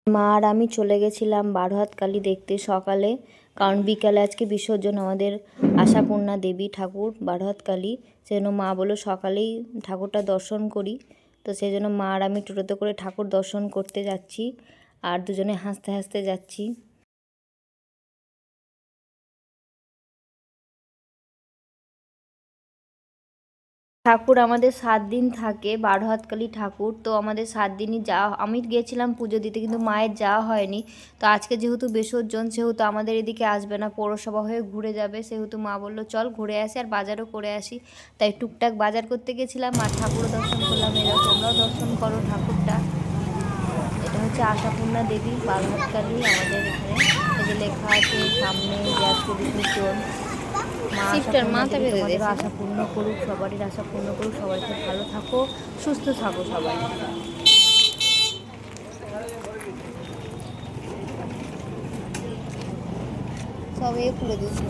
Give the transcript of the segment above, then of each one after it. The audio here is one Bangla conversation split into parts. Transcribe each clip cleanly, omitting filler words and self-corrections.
মা আর আমি চলে গেছিলাম বারোহাত কালী দেখতে সকালে, কারণ বিকালে আজকে বিসর্জন আমাদের আশাপূর্ণা দেবী ঠাকুর বারোহাত কালী। সেজন্য মা বললো সকালেই ঠাকুরটা দর্শন করি। তো সেই জন্য মা আর আমি টোটোতে করে ঠাকুর দর্শন করতে যাচ্ছি, আর দুজনে হাসতে হাসতে যাচ্ছি। ঠাকুর আমাদের 7 দিন থাকে, বারোহাতকালী ঠাকুর। তো আমাদের 7 দিনই যাওয়া, আমি গিয়েছিলাম পুজো দিতে, কিন্তু মায়ের যাওয়া হয়নি। তো আজকে যেহেতু বিসর্জন, সেহেতু আমাদের এদিকে আসবে না, পৌরসভা হয়ে ঘুরে যাবে। সেহেতু মা বললো চল ঘুরে আসি আর বাজারও করে আসি। তাই টুকটাক বাজার করতে গেছিলাম আর ঠাকুরও দর্শন করলাম। এরা তোমরাও দর্শন করো ঠাকুরটা। এটা হচ্ছে আশাপূর্ণা দেবী বারোহাতকালী আমাদের এখানে। এই যে লেখা আছে সামনে যে আজকে বিসর্জন। মা তোমাদের আশা পূর্ণ করুক, সবারই আশা পূর্ণ করুক, সবাই খুব ভালো থাকো, সুস্থ থাকো সবাই। সব খুলে দিচ্ছি।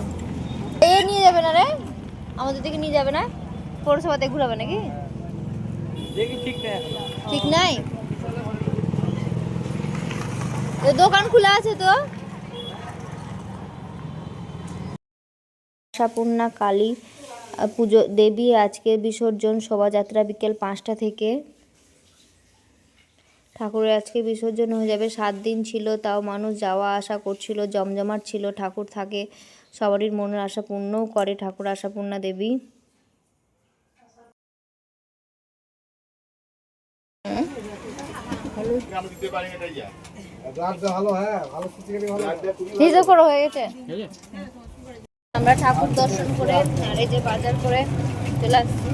এ নিয়ে যাবে না রে, আমাদের দিকে নিয়ে যাবে না, পৌরসভাতে ঘুরাবে নাকি? ঠিক নাই, দোকান খোলা আছে তো। আশাপূর্ণা কালী পুজো দেবী আজকে বিসর্জন, শোভাযাত্রা বিকেল 5টা থেকে। ঠাকুরের আজকে বিসর্জন হয়ে যাবে। 7 দিন ছিল, তাও মানুষ যাওয়া আসা করছিল, জমজমাট ছিল। ঠাকুর থাকে, সবারই মনের আশা পূর্ণও করে ঠাকুর আশাপূর্ণা দেবী। হয়ে গেছে। আমরা ঠাকুর দর্শন করে আর এই যে বাজার করে চলে আসছি।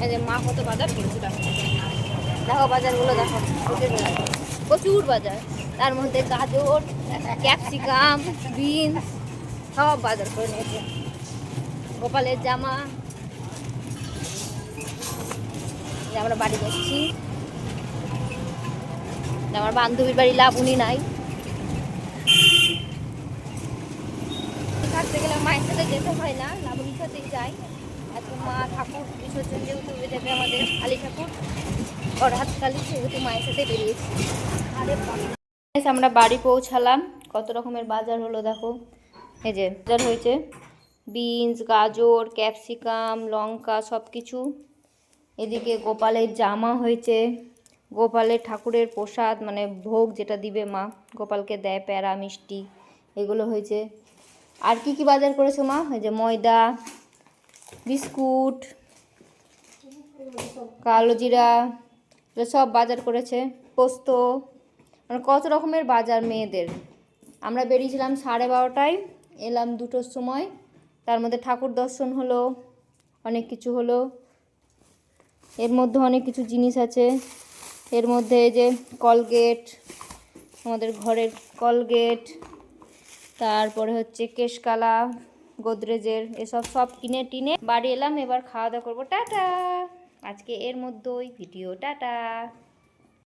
এই যে মা কত বাজার কিনছিলাম, দেখো বাজারগুলো দেখো, প্রচুর বাজার। তার মধ্যে গাজর, ক্যাপসিকাম, বিনস সব বাজার করে নিয়েছে। গোপালের জামা। আমরা বাড়ি যাচ্ছি, আমার বান্ধবীর বাড়ি লাবণী নাই, থাকতে গেলে মায়ের সাথে যেতে হয় না, লাবণীর সাথেই যাই। এত মা ঠাকুর বিসর্জন যেহেতু যাবে আমাদের কালী ঠাকুর বারোহাতকালী, সেহেতু মায়ের সাথে বেরিয়েছি। আমরা বাড়ি পৌঁছালাম। কত রকমের বাজার হলো দেখো। এই যে বাজার হয়েছে বিনস, গাজর, ক্যাপসিকাম, লঙ্কা সব কিছু। এদিকে গোপালের জামা হয়েছে, গোপালের ঠাকুরের প্রসাদ মানে ভোগ যেটা দিবে মা, গোপালকে দেয় প্যারা মিষ্টি, এগুলো হয়েছে। আর কি কি বাজার করেছো মা? এই যে ময়দা, বিস্কুট, কালো জিরা, সব বাজার করেছে, পোস্ত, মানে কত রকমের বাজার মেয়েদের। আমরা বেরিয়েছিলাম 12:30টায়, এলাম 2টোর সময়। তার মধ্যে ঠাকুর দর্শন হলো, অনেক কিছু হলো। এর মধ্যে অনেক কিছু জিনিস আছে। এর মধ্যে এই যে কলগেট, আমাদের ঘরের কলগেট, তারপরে হচ্ছে কেশকালা, গোদরেজের, এসব সব কিনে টিনে বাড়ি এলাম। এবার খাওয়া দাওয়া করবো। টাটা, আজকে এর মধ্যেই ভিডিও, টাটা।